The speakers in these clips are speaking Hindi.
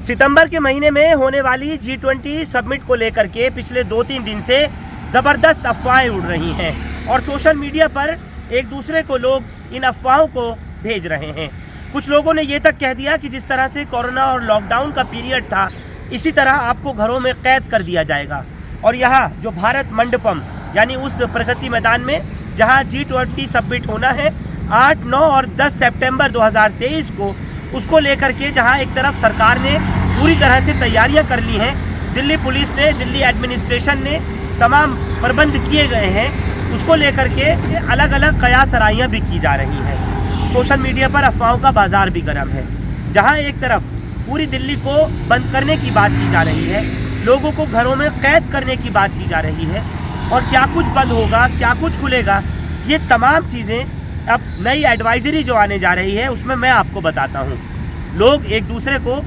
सितंबर के महीने में होने वाली G20 समिट को लेकर के पिछले 2-3 दिन से ज़बरदस्त अफवाहें उड़ रही हैं और सोशल मीडिया पर एक दूसरे को लोग इन अफवाहों को भेज रहे हैं। कुछ लोगों ने ये तक कह दिया कि जिस तरह से कोरोना और लॉकडाउन का पीरियड था, इसी तरह आपको घरों में कैद कर दिया जाएगा। और यहाँ जो भारत मंडपम यानी उस प्रगति मैदान में जहाँ G20 समिट होना है 8, 9 और 10 सितंबर 2023 को, उसको लेकर के जहाँ एक तरफ सरकार ने पूरी तरह से तैयारियां कर ली हैं, दिल्ली पुलिस ने, दिल्ली एडमिनिस्ट्रेशन ने तमाम प्रबंध किए गए हैं, उसको लेकर के अलग अलग कयासराइयाँ भी की जा रही हैं। सोशल मीडिया पर अफवाहों का बाजार भी गर्म है। जहाँ एक तरफ पूरी दिल्ली को बंद करने की बात की जा रही है, लोगों को घरों में कैद करने की बात की जा रही है, और क्या कुछ बंद होगा, क्या कुछ खुलेगा, ये तमाम चीज़ें अब नई एडवाइजरी जो आने जा रही है उसमें मैं आपको बताता हूँ। लोग एक दूसरे को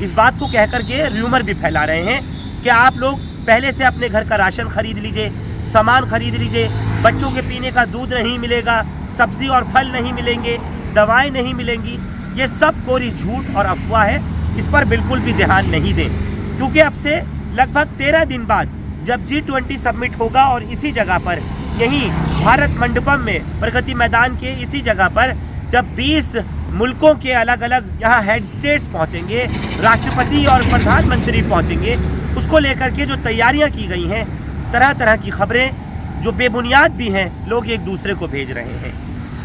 इस बात को कह कर के र्यूमर भी फैला रहे हैं कि आप लोग पहले से अपने घर का राशन खरीद लीजिए, सामान खरीद लीजिए, बच्चों के पीने का दूध नहीं मिलेगा, सब्जी और फल नहीं मिलेंगे, दवाएं नहीं मिलेंगी। ये सब कोरी झूठ और अफवाह है, इस पर बिल्कुल भी ध्यान नहीं दें, क्योंकि अब से लगभग 13 दिन बाद जब G20 समिट होगा और इसी जगह पर, यहीं भारत मंडपम में प्रगति मैदान के इसी जगह पर जब 20 मुल्कों के अलग अलग यहाँ हेड स्टेट्स पहुँचेंगे, राष्ट्रपति और प्रधानमंत्री पहुँचेंगे, उसको लेकर के जो तैयारियाँ की गई हैं, तरह तरह की खबरें जो बेबुनियाद भी हैं, लोग एक दूसरे को भेज रहे हैं।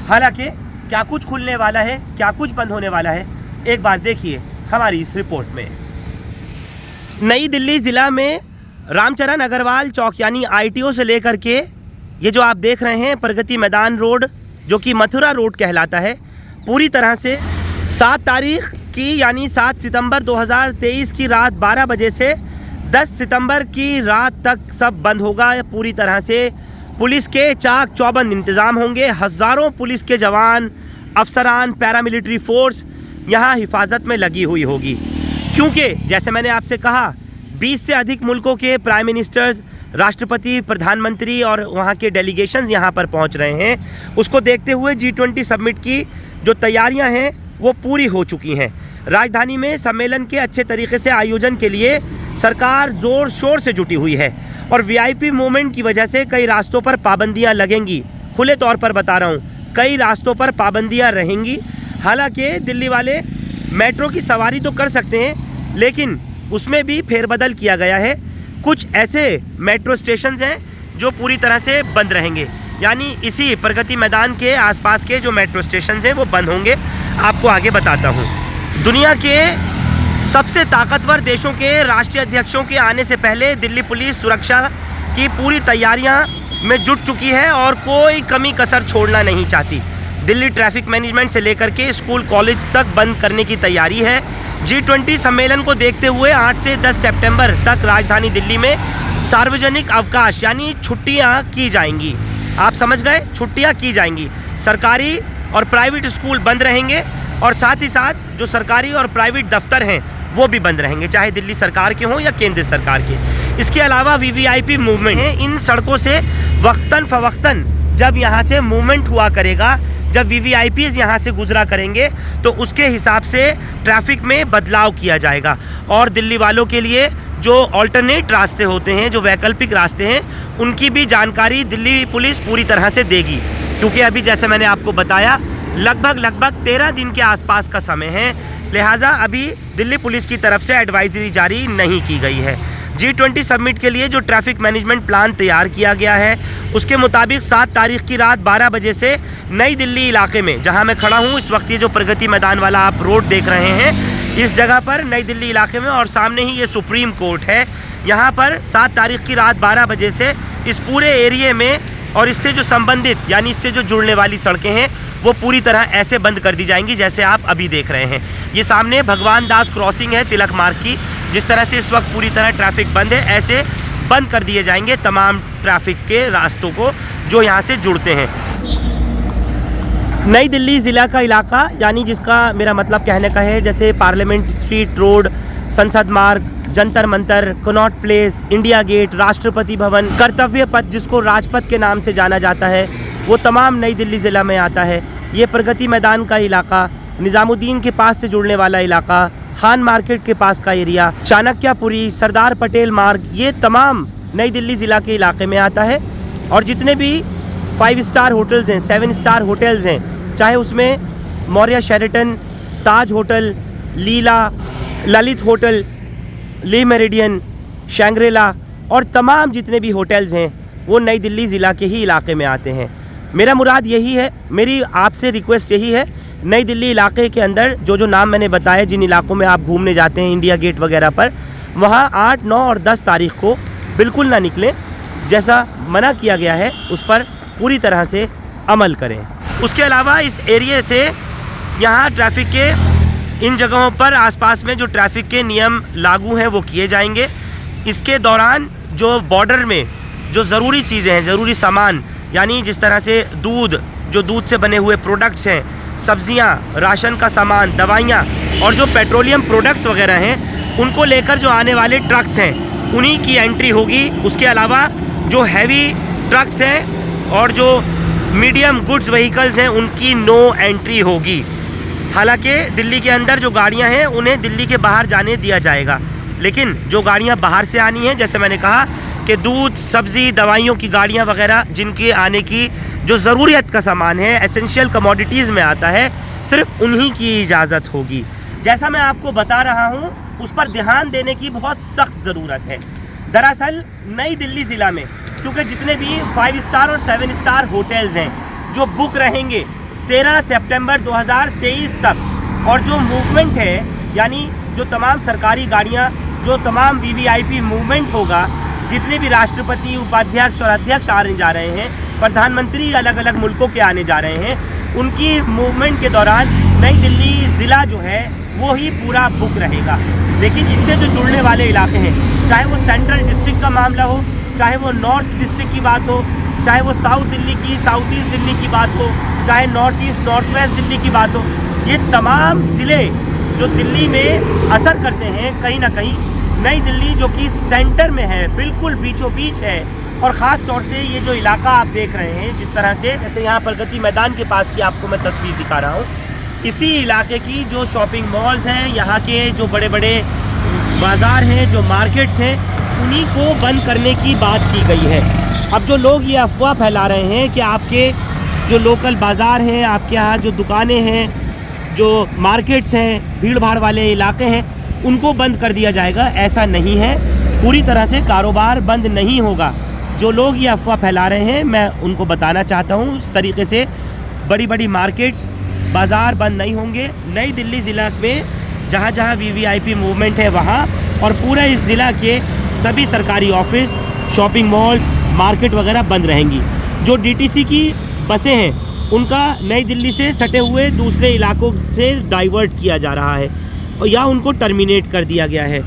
हालांकि क्या कुछ खुलने वाला है, क्या कुछ बंद होने वाला है, एक बार देखिए हमारी इस रिपोर्ट में। नई दिल्ली ज़िला में रामचरण अग्रवाल चौक यानी ITO से लेकर के ये जो आप देख रहे हैं प्रगति मैदान रोड, जो कि मथुरा रोड कहलाता है, पूरी तरह से 7 तारीख की यानी 7 सितंबर 2023 की रात 12 बजे से 10 सितंबर की रात तक सब बंद होगा। पूरी तरह से पुलिस के चाक चौबंद इंतज़ाम होंगे। हज़ारों पुलिस के जवान, अफसरान, पैरामिलिट्री फोर्स यहाँ हिफाजत में लगी हुई होगी, क्योंकि जैसे मैंने आपसे कहा 20 से अधिक मुल्कों के प्राइम मिनिस्टर्स, राष्ट्रपति, प्रधानमंत्री और वहाँ के डेलीगेशंस यहाँ पर पहुँच रहे हैं। उसको देखते हुए G20 समिट की जो तैयारियाँ हैं वो पूरी हो चुकी हैं। राजधानी में सम्मेलन के अच्छे तरीके से आयोजन के लिए सरकार ज़ोर शोर से जुटी हुई है और VIP मूवमेंट की वजह से कई रास्तों पर पाबंदियाँ लगेंगी। खुले तौर पर बता रहा हूँ, कई रास्तों पर पाबंदियाँ रहेंगी। हालांकि दिल्ली वाले मेट्रो की सवारी तो कर सकते हैं, लेकिन उसमें भी फेरबदल किया गया है। कुछ ऐसे मेट्रो स्टेशन हैं जो पूरी तरह से बंद रहेंगे, यानी इसी प्रगति मैदान के आसपास के जो मेट्रो स्टेशन हैं वो बंद होंगे। आपको आगे बताता हूँ। दुनिया के सबसे ताकतवर देशों के राष्ट्रीय अध्यक्षों के आने से पहले दिल्ली पुलिस सुरक्षा की पूरी तैयारियां में जुट चुकी है और कोई कमी कसर छोड़ना नहीं चाहती। दिल्ली ट्रैफिक मैनेजमेंट से लेकर के स्कूल कॉलेज तक बंद करने की तैयारी है। G20 सम्मेलन को देखते हुए 8 से 10 सितंबर तक राजधानी दिल्ली में सार्वजनिक अवकाश यानी छुट्टियां की जाएंगी। आप समझ गए, छुट्टियां की जाएंगी। सरकारी और प्राइवेट स्कूल बंद रहेंगे और साथ ही साथ जो सरकारी और प्राइवेट दफ्तर हैं वो भी बंद रहेंगे, चाहे दिल्ली सरकार के हों या केंद्र सरकार के। इसके अलावा VVIP मूवमेंट है, इन सड़कों से वक्तन फ़वक्तन जब यहाँ से मूवमेंट हुआ करेगा, जब VVIPs यहाँ से गुजरा करेंगे तो उसके हिसाब से ट्रैफिक में बदलाव किया जाएगा। और दिल्ली वालों के लिए जो ऑल्टरनेट रास्ते होते हैं, जो वैकल्पिक रास्ते हैं, उनकी भी जानकारी दिल्ली पुलिस पूरी तरह से देगी, क्योंकि अभी जैसे मैंने आपको बताया लगभग 13 दिन के आसपास का समय है, लिहाजा अभी दिल्ली पुलिस की तरफ से एडवाइजरी जारी नहीं की गई है। G20 समिट के लिए जो ट्रैफिक मैनेजमेंट प्लान तैयार किया गया है उसके मुताबिक 7 तारीख की रात 12 बजे से नई दिल्ली इलाके में, जहां मैं खड़ा हूं इस वक्त, ये जो प्रगति मैदान वाला आप रोड देख रहे हैं, इस जगह पर नई दिल्ली इलाके में, और सामने ही ये सुप्रीम कोर्ट है, यहाँ पर 7 तारीख की रात 12 बजे से इस पूरे एरिए में और इससे जो संबंधित यानी इससे जो जुड़ने वाली सड़कें हैं वो पूरी तरह ऐसे बंद कर दी जाएंगी जैसे आप अभी देख रहे हैं। ये सामने भगवान दास क्रॉसिंग है तिलक मार्ग की, जिस तरह से इस वक्त पूरी तरह ट्रैफिक बंद है, ऐसे बंद कर दिए जाएंगे तमाम ट्रैफिक के रास्तों को जो यहाँ से जुड़ते हैं। नई दिल्ली ज़िला का इलाका, यानी जिसका मेरा मतलब कहने का है जैसे parliament street road, Sansad Marg, Jantar Mantar, Connaught Place, India Gate, Rashtrapati Bhavan, कर्तव्य पथ जिसको राजपथ के नाम से जाना जाता है, वो तमाम नई दिल्ली ज़िला में आता है। ये प्रगति मैदान का इलाका, निज़ामुद्दीन के पास से जुड़ने वाला इलाका, खान मार्केट के पास का एरिया, चाणक्यपुरी, सरदार पटेल मार्ग, ये तमाम नई दिल्ली ज़िला के इलाके में आता है। और जितने भी 5 स्टार होटल्स हैं, 7 स्टार होटल्स हैं, चाहे उसमें मौर्य शेरेटन, ताज होटल, लीला, ललित होटल, ले मेरिडियन, शैंग्रीला और तमाम जितने भी होटल्स हैं वो नई दिल्ली ज़िला के ही इलाके में आते हैं। मेरा मुराद यही है, मेरी आपसे रिक्वेस्ट यही है, नई दिल्ली इलाके के अंदर जो नाम मैंने बताया, जिन इलाकों में आप घूमने जाते हैं इंडिया गेट वगैरह पर, वहाँ 8, 9 और 10 तारीख को बिल्कुल ना निकलें। जैसा मना किया गया है उस पर पूरी तरह से अमल करें। उसके अलावा इस एरिया से यहाँ ट्रैफिक के इन जगहों पर आसपास में जो ट्रैफिक के नियम लागू हैं वो किए जाएंगे। इसके दौरान जो बॉर्डर में जो ज़रूरी चीज़ें हैं, ज़रूरी सामान, यानी जिस तरह से दूध, जो दूध से बने हुए प्रोडक्ट्स हैं, सब्जियां, राशन का सामान, दवाइयां और जो पेट्रोलियम प्रोडक्ट्स वगैरह हैं, उनको लेकर जो आने वाले ट्रक्स हैं उन्हीं की एंट्री होगी। उसके अलावा जो हैवी ट्रक्स हैं और जो मीडियम गुड्स व्हीकल्स हैं उनकी नो एंट्री होगी। हालांकि दिल्ली के अंदर जो गाड़ियां हैं उन्हें दिल्ली के बाहर जाने दिया जाएगा, लेकिन जो गाड़ियां बाहर से आनी हैं, जैसे मैंने कहा कि दूध, सब्ज़ी, दवाइयों की गाड़ियां वगैरह, जिनके आने की जो ज़रूरियत का सामान है, एसेंशियल कमोडिटीज़ में आता है, सिर्फ उन्हीं की इजाज़त होगी। जैसा मैं आपको बता रहा हूँ उस पर ध्यान देने की बहुत सख्त ज़रूरत है। दरअसल नई दिल्ली ज़िला में क्योंकि जितने भी 5 स्टार और 7 स्टार होटल्स हैं जो बुक रहेंगे 13 सितंबर 2023 तक, और जो मूवमेंट है यानी जो तमाम सरकारी गाड़ियाँ, जो तमाम वीवीआईपी मूवमेंट होगा, जितने भी राष्ट्रपति, उपाध्यक्ष और अध्यक्ष आने जा रहे हैं, प्रधानमंत्री अलग अलग मुल्कों के आने जा रहे हैं, उनकी मूवमेंट के दौरान नई दिल्ली ज़िला जो है वो ही पूरा बुक रहेगा। लेकिन इससे जो जुड़ने वाले इलाके हैं, चाहे वो सेंट्रल डिस्ट्रिक्ट का मामला हो, चाहे वो नॉर्थ डिस्ट्रिक्ट की बात हो, चाहे वो साउथ दिल्ली की, साउथ ईस्ट दिल्ली की बात हो, चाहे north east, north west Delhi की बात हो, ये तमाम ज़िले जो दिल्ली में असर करते हैं, कहीं ना कहीं नई दिल्ली जो कि सेंटर में है, बिल्कुल बीचों बीच है। और ख़ास तौर से ये जो इलाका आप देख रहे हैं जिस तरह से, जैसे यहाँ प्रगति मैदान के पास की आपको मैं तस्वीर दिखा रहा हूँ, इसी इलाके की जो शॉपिंग मॉल्स हैं, यहाँ के जो बड़े बड़े बाज़ार हैं, जो मार्केट्स हैं, उन्हीं को बंद करने की बात की गई है। अब जो लोग ये अफवाह फैला रहे हैं कि आपके जो लोकल बाज़ार हैं, आपके यहाँ जो दुकानें हैं, जो मार्केट्स हैं, भीड़ भाड़ वाले इलाके हैं, उनको बंद कर दिया जाएगा, ऐसा नहीं है। पूरी तरह से कारोबार बंद नहीं होगा। जो लोग ये अफवाह फैला रहे हैं, मैं उनको बताना चाहता हूँ, इस तरीके से बड़ी बड़ी मार्केट्स, बाज़ार बंद नहीं होंगे। नई दिल्ली ज़िला में जहाँ जहाँ वीवीआईपी मूवमेंट है वहाँ, और पूरा इस ज़िला के सभी सरकारी ऑफिस, शॉपिंग मॉल्स, मार्केट वगैरह बंद रहेंगी। जो डीटीसी की बसें हैं उनका नई दिल्ली से सटे हुए दूसरे इलाकों से डाइवर्ट किया जा रहा है या उनको टर्मिनेट कर दिया गया है।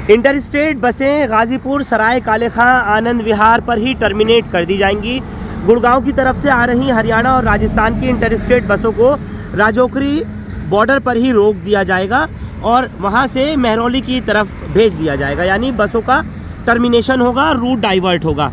इंटर स्टेट बसें गाज़ीपुर, सराय काले खां, आनंद विहार पर ही टर्मिनेट कर दी जाएंगी। गुड़गांव की तरफ से आ रही हरियाणा और राजस्थान की इंटर स्टेट बसों को राजौरी बॉर्डर पर ही रोक दिया जाएगा और वहां से महरौली की तरफ भेज दिया जाएगा, यानी बसों का टर्मिनेशन होगा, रूट डाइवर्ट होगा।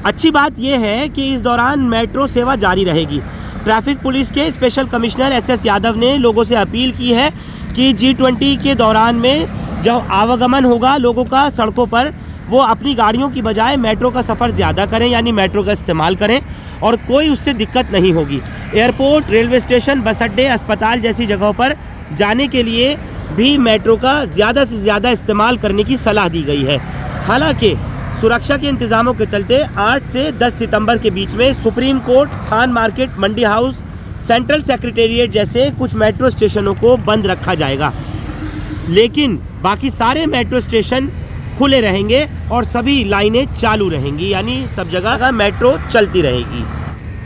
अच्छी बात यह है कि इस दौरान मेट्रो सेवा जारी रहेगी। ट्रैफिक पुलिस के स्पेशल कमिश्नर SS यादव ने लोगों से अपील की है कि G20 के दौरान में जो आवागमन होगा लोगों का सड़कों पर, वो अपनी गाड़ियों की बजाय मेट्रो का सफ़र ज़्यादा करें, यानी मेट्रो का इस्तेमाल करें, और कोई उससे दिक्कत नहीं होगी। एयरपोर्ट, रेलवे स्टेशन, बस अड्डे, अस्पताल जैसी जगहों पर जाने के लिए भी मेट्रो का ज़्यादा से ज़्यादा इस्तेमाल करने की सलाह दी गई है। हालांकि सुरक्षा के इंतज़ामों के चलते 8 से 10 सितंबर के बीच में सुप्रीम कोर्ट, खान मार्केट, मंडी हाउस, सेंट्रल सेक्रेटेरिएट जैसे कुछ मेट्रो स्टेशनों को बंद रखा जाएगा, लेकिन बाकी सारे मेट्रो स्टेशन खुले रहेंगे और सभी लाइनें चालू रहेंगी, यानी सब जगह मेट्रो चलती रहेगी।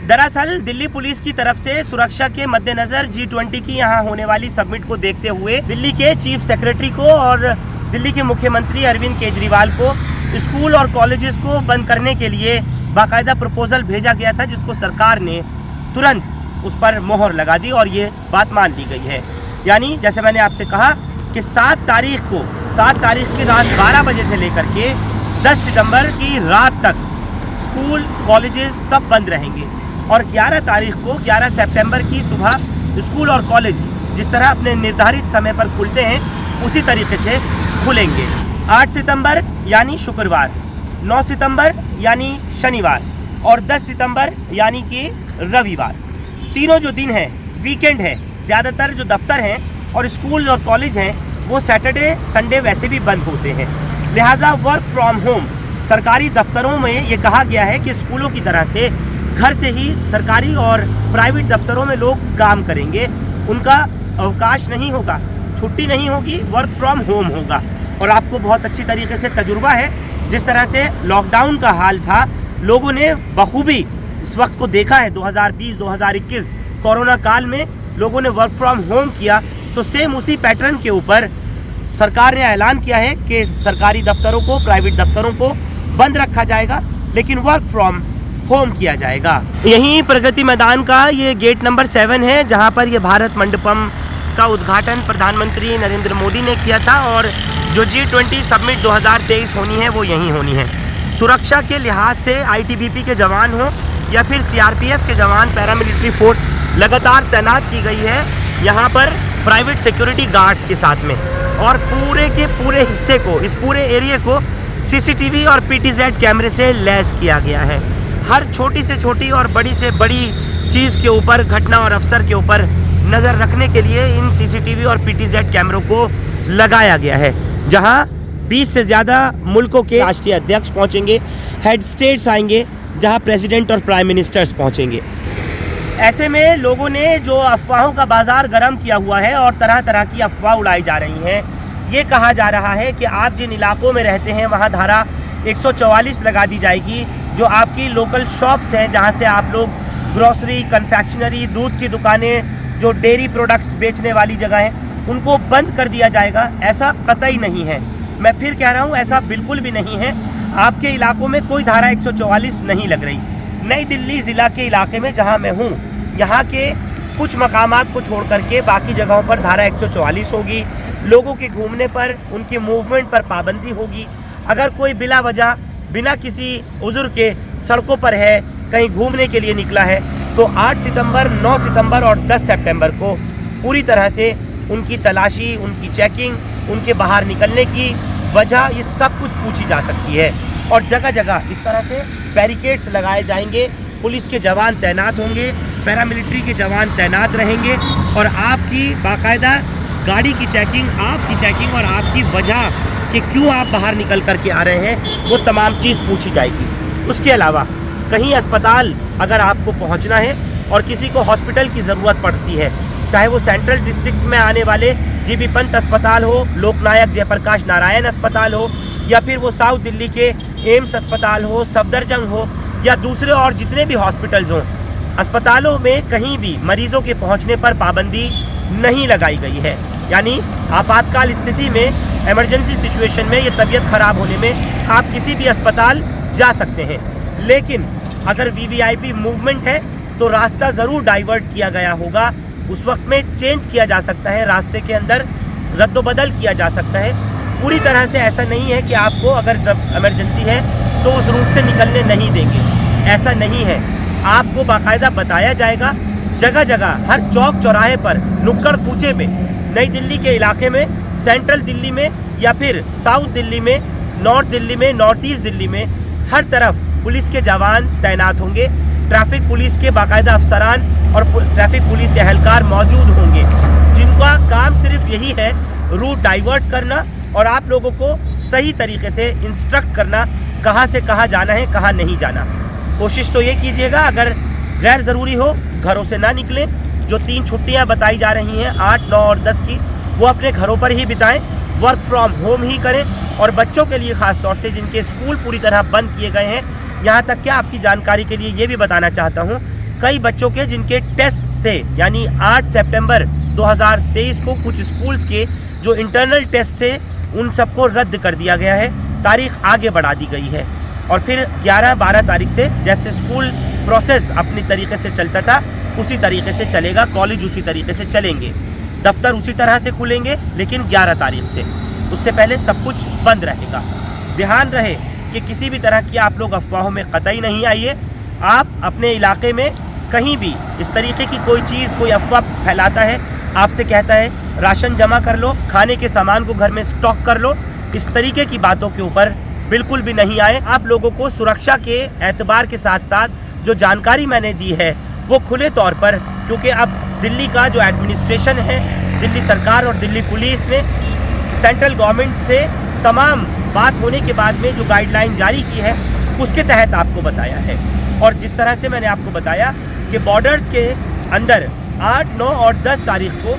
दरअसल दिल्ली पुलिस की तरफ से सुरक्षा के मद्देनज़र G20 की यहाँ होने वाली समिट को देखते हुए दिल्ली के चीफ सेक्रेटरी को और दिल्ली के मुख्यमंत्री अरविंद केजरीवाल को स्कूल और कॉलेजेस को बंद करने के लिए बाकायदा प्रपोजल भेजा गया था, जिसको सरकार ने तुरंत उस पर मोहर लगा दी और ये बात मान ली गई है। यानी जैसे मैंने आपसे कहा कि 7 तारीख की रात 12 बजे से लेकर के 10 सितंबर की रात तक स्कूल, कॉलेजेस सब बंद रहेंगे, और 11 सितंबर की सुबह स्कूल और कॉलेज जिस तरह अपने निर्धारित समय पर खुलते हैं उसी तरीके से खुलेंगे। 8 सितंबर यानी शुक्रवार, 9 सितंबर यानी शनिवार और 10 सितंबर यानी कि रविवार। तीनों जो दिन हैं वीकेंड है। ज़्यादातर जो दफ्तर हैं और स्कूल और कॉलेज हैं वो सैटरडे संडे वैसे भी बंद होते हैं। लिहाजा वर्क फ्रॉम होम सरकारी दफ्तरों में ये कहा गया है कि स्कूलों की तरह से घर से ही सरकारी और प्राइवेट दफ्तरों में लोग काम करेंगे। उनका अवकाश नहीं होगा, छुट्टी नहीं होगी, वर्क फ्रॉम होम होगा। और आपको बहुत अच्छी तरीके से तजुर्बा है, जिस तरह से लॉकडाउन का हाल था लोगों ने बखूबी इस वक्त को देखा है। 2020-2021 कोरोना काल में लोगों ने वर्क फ्रॉम होम किया, तो सेम उसी पैटर्न के ऊपर सरकार ने ऐलान किया है कि सरकारी दफ्तरों को, प्राइवेट दफ्तरों को बंद रखा जाएगा, लेकिन वर्क फ्रॉम होम किया जाएगा। यहीं प्रगति मैदान का ये गेट नंबर 7 है, जहां पर ये भारत मंडपम का उद्घाटन प्रधानमंत्री नरेंद्र मोदी ने किया था और जो G20 समिट 2023 होनी है वो यहीं होनी है। सुरक्षा के लिहाज से ITBP के जवान हो या फिर CRPF के जवान, पैरामिलिट्री फोर्स लगातार तैनात की गई है यहाँ पर प्राइवेट सिक्योरिटी गार्ड्स के साथ में। और पूरे के पूरे हिस्से को, इस पूरे एरिया को CCTV और PTZ कैमरे से लैस किया गया है। हर छोटी से छोटी और बड़ी से बड़ी चीज़ के ऊपर, घटना और अफसर के ऊपर नज़र रखने के लिए इन CCTV और PTZ कैमरों को लगाया गया है। जहां 20 से ज़्यादा मुल्कों के राष्ट्रीय अध्यक्ष पहुंचेंगे, हेड स्टेट्स आएंगे, जहां प्रेसिडेंट और प्राइम मिनिस्टर्स पहुंचेंगे। ऐसे में लोगों ने जो अफवाहों का बाज़ार गर्म किया हुआ है और तरह तरह की अफवाह उड़ाई जा रही हैं। ये कहा जा रहा है कि आप जिन इलाकों में रहते हैं वहाँ धारा 144 लगा दी जाएगी। जो आपकी लोकल शॉप्स हैं, जहाँ से आप लोग ग्रोसरी, कन्फेक्शनरी, दूध की दुकानें, जो डेयरी प्रोडक्ट्स बेचने वाली जगह हैं, उनको बंद कर दिया जाएगा। ऐसा कतई नहीं है। मैं फिर कह रहा हूँ, ऐसा बिल्कुल भी नहीं है। आपके इलाकों में कोई धारा 144 नहीं लग रही। नई दिल्ली ज़िला के इलाके में जहाँ मैं हूँ, यहाँ के कुछ मकामात को छोड़ करके बाकी जगहों पर धारा 144 होगी। लोगों के घूमने पर, उनके मूवमेंट पर पाबंदी होगी। अगर कोई बिला वजह, बिना किसी उज़्र के सड़कों पर है, कहीं घूमने के लिए निकला है, तो 8 सितंबर, 9 सितंबर और 10 सितंबर को पूरी तरह से उनकी तलाशी, उनकी चेकिंग, उनके बाहर निकलने की वजह, ये सब कुछ पूछी जा सकती है। और जगह जगह इस तरह से बैरिकेड्स लगाए जाएंगे, पुलिस के जवान तैनात होंगे, पैरामिलिट्री के जवान तैनात रहेंगे और आपकी बाकायदा गाड़ी की चेकिंग, आपकी चेकिंग और आपकी वजह कि क्यों आप बाहर निकल करके आ रहे हैं, वो तमाम चीज़ पूछी जाएगी। उसके अलावा कहीं अस्पताल अगर आपको पहुंचना है और किसी को हॉस्पिटल की ज़रूरत पड़ती है, चाहे वो सेंट्रल डिस्ट्रिक्ट में आने वाले जीबी पंत अस्पताल हो, लोकनायक जयप्रकाश नारायण अस्पताल हो, या फिर वो साउथ दिल्ली के एम्स अस्पताल हो, सफदरजंग हो, या दूसरे और जितने भी हॉस्पिटल्स हों, अस्पतालों में कहीं भी मरीजों के पहुंचने पर पाबंदी नहीं लगाई गई है। यानी आपातकाल स्थिति में, इमरजेंसी सिचुएशन में, ये तबीयत ख़राब होने में आप किसी भी अस्पताल जा सकते हैं। लेकिन अगर VVIP मूवमेंट है तो रास्ता ज़रूर डाइवर्ट किया गया होगा। उस वक्त में चेंज किया जा सकता है, रास्ते के अंदर रद्दोबदल किया जा सकता है। पूरी तरह से ऐसा नहीं है कि आपको अगर इमरजेंसी है तो उस रूट से निकलने नहीं देंगे, ऐसा नहीं है। आपको बाकायदा बताया जाएगा जगह जगह, हर चौक चौराहे पर, नुक्कड़ कूचे में, नई दिल्ली के इलाके में, सेंट्रल दिल्ली में या फिर साउथ दिल्ली में, नॉर्थ दिल्ली में, नॉर्थ ईस्ट दिल्ली में, हर तरफ पुलिस के जवान तैनात होंगे। ट्रैफिक पुलिस के बाकायदा अफसरान और ट्रैफिक पुलिस एहलकार मौजूद होंगे, जिनका काम सिर्फ यही है रूट डाइवर्ट करना और आप लोगों को सही तरीके से इंस्ट्रक्ट करना, कहाँ से कहाँ जाना है, कहाँ नहीं जाना। कोशिश तो ये कीजिएगा, अगर गैर ज़रूरी हो घरों से ना निकलें। जो 3 छुट्टियाँ बताई जा रही हैं 8, 9 और 10 की, वो अपने घरों पर ही बिताएं, वर्क फ्रॉम होम ही करें। और बच्चों के लिए ख़ास तौर से जिनके स्कूल पूरी तरह बंद किए गए हैं, यहाँ तक कि आपकी जानकारी के लिए ये भी बताना चाहता हूँ, कई बच्चों के जिनके टेस्ट थे, यानी 8 सितंबर 2023 को कुछ स्कूल्स के जो इंटरनल टेस्ट थे उन सबको रद्द कर दिया गया है, तारीख आगे बढ़ा दी गई है। और फिर 11-12 तारीख से जैसे स्कूल प्रोसेस अपनी तरीके से चलता था उसी तरीके से चलेगा, कॉलेज उसी तरीके से चलेंगे, दफ्तर उसी तरह से खुलेंगे, लेकिन 11 तारीख से, उससे पहले सब कुछ बंद रहेगा। ध्यान रहे कि किसी भी तरह की आप लोग अफवाहों में कतई नहीं आइए। आप अपने इलाके में कहीं भी इस तरीके की कोई चीज़, कोई अफवाह फैलाता है आपसे कहता है राशन जमा कर लो, खाने के सामान को घर में स्टॉक कर लो, इस तरीके की बातों के ऊपर बिल्कुल भी नहीं आए। आप लोगों को सुरक्षा के एतबार के साथ साथ जो जानकारी मैंने दी है वो खुले तौर पर, क्योंकि अब दिल्ली का जो एडमिनिस्ट्रेशन है, दिल्ली सरकार और दिल्ली पुलिस ने सेंट्रल गवर्नमेंट से तमाम बात होने के बाद में जो गाइडलाइन जारी की है उसके तहत आपको बताया है। और जिस तरह से मैंने आपको बताया कि बॉर्डर्स के अंदर 8, 9 और 10 तारीख को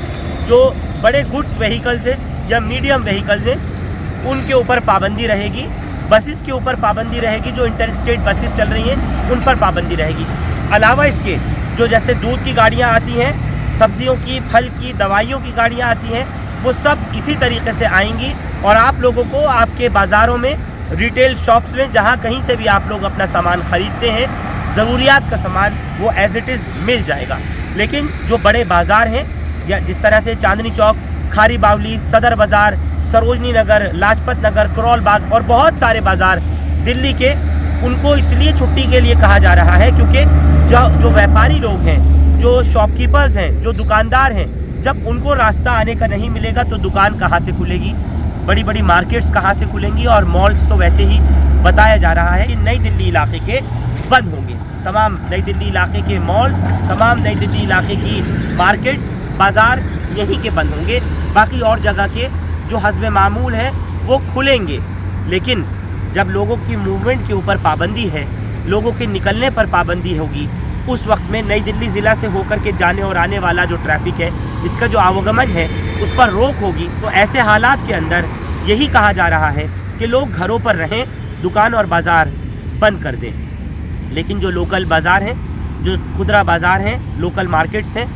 जो बड़े गुड्स व्हीकल्स हैं या मीडियम व्हीकल्स हैं उनके ऊपर पाबंदी रहेगी, बसेस के ऊपर पाबंदी रहेगी, जो इंटर स्टेट बसेस चल रही हैं उन पर पाबंदी रहेगी। अलावा इसके जो जैसे दूध की गाड़ियाँ आती हैं, सब्जियों की, फल की, दवाइयों की गाड़ियाँ आती हैं, वो सब इसी तरीके से आएंगी और आप लोगों को आपके बाज़ारों में, रिटेल शॉप्स में, जहाँ कहीं से भी आप लोग अपना सामान ख़रीदते हैं, ज़रूरियात का सामान वो एज़ इट इज़ मिल जाएगा। लेकिन जो बड़े बाज़ार हैं या जिस तरह से चांदनी चौक, खारी बावली, सदर बाज़ार, सरोजनी नगर, लाजपत नगर, करोल बाग और बहुत सारे बाज़ार दिल्ली के, उनको इसलिए छुट्टी के लिए कहा जा रहा है क्योंकि जो व्यापारी लोग हैं, जो शॉपकीपर्स हैं, जो दुकानदार हैं, जब उनको रास्ता आने का नहीं मिलेगा तो दुकान कहाँ से खुलेगी, बड़ी बड़ी मार्केट्स कहाँ से खुलेंगी, और मॉल्स तो वैसे ही बताया जा रहा है कि नई दिल्ली इलाके के बंद होंगे। तमाम नई दिल्ली इलाके के मॉल्स, तमाम नई दिल्ली इलाके की मार्केट्स, बाज़ार यहीं के बंद होंगे। बाकी और जगह के जो हस्बे मामूल हैं वो खुलेंगे। लेकिन जब लोगों की मूवमेंट के ऊपर पाबंदी है, लोगों के निकलने पर पाबंदी होगी, उस वक्त में नई दिल्ली ज़िला से होकर के जाने और आने वाला जो ट्रैफिक है, इसका जो आवागमन है उस पर रोक होगी। तो ऐसे हालात के अंदर यही कहा जा रहा है कि लोग घरों पर रहें, दुकान और बाज़ार बंद कर दें। लेकिन जो लोकल बाज़ार हैं, जो खुदरा बाज़ार हैं, लोकल मार्केट्स हैं,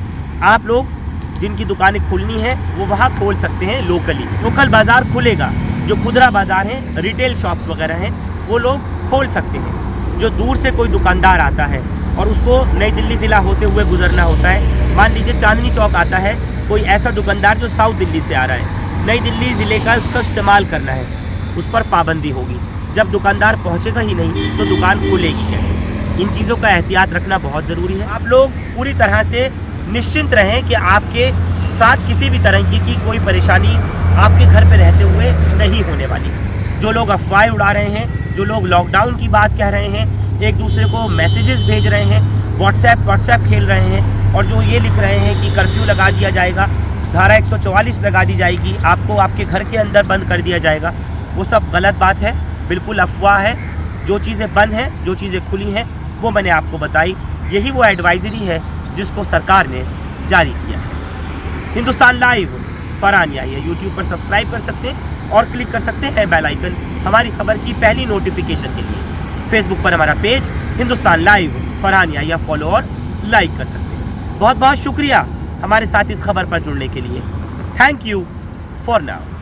आप लोग जिनकी दुकानें खुलनी हैं वो वहाँ खोल सकते हैं लोकली। लोकल बाज़ार खुलेगा, जो खुदरा बाज़ार हैं, रिटेल शॉप्स वगैरह हैं, वो लोग खोल सकते हैं। जो दूर से कोई दुकानदार आता है और उसको नई दिल्ली ज़िला होते हुए गुजरना होता है, मान लीजिए चांदनी चौक आता है कोई ऐसा दुकानदार जो साउथ दिल्ली से आ रहा है, नई दिल्ली ज़िले का उसका इस्तेमाल करना है, उस पर पाबंदी होगी। जब दुकानदार पहुँचेगा ही नहीं तो दुकान खुलेगी कैसे? इन चीज़ों का एहतियात रखना बहुत ज़रूरी है। आप लोग पूरी तरह से निश्चिंत रहें कि आपके साथ किसी भी तरह की कोई परेशानी आपके घर पे रहते हुए नहीं होने वाली। जो लोग अफवाहें उड़ा रहे हैं, जो लोग लॉकडाउन की बात कह रहे हैं, एक दूसरे को मैसेजेस भेज रहे हैं, व्हाट्सएप खेल रहे हैं, और जो ये लिख रहे हैं कि कर्फ्यू लगा दिया जाएगा, धारा 144 लगा दी जाएगी, आपको आपके घर के अंदर बंद कर दिया जाएगा, वो सब गलत बात है, बिल्कुल अफवाह है। जो चीज़ें बंद हैं, जो चीज़ें खुली हैं, वो मैंने आपको बताई। यही वो एडवाइजरी है जिसको सरकार ने जारी किया है। हिंदुस्तान लाइव फरहान याहिया यूट्यूब पर सब्सक्राइब कर सकते हैं और क्लिक कर सकते हैं बेल आइकन हमारी खबर की पहली नोटिफिकेशन के लिए। फेसबुक पर हमारा page Hindustan Live Farhan Yahiya follow और लाइक कर सकते हैं। बहुत बहुत शुक्रिया हमारे साथ इस खबर पर जुड़ने के लिए। Thank you for now.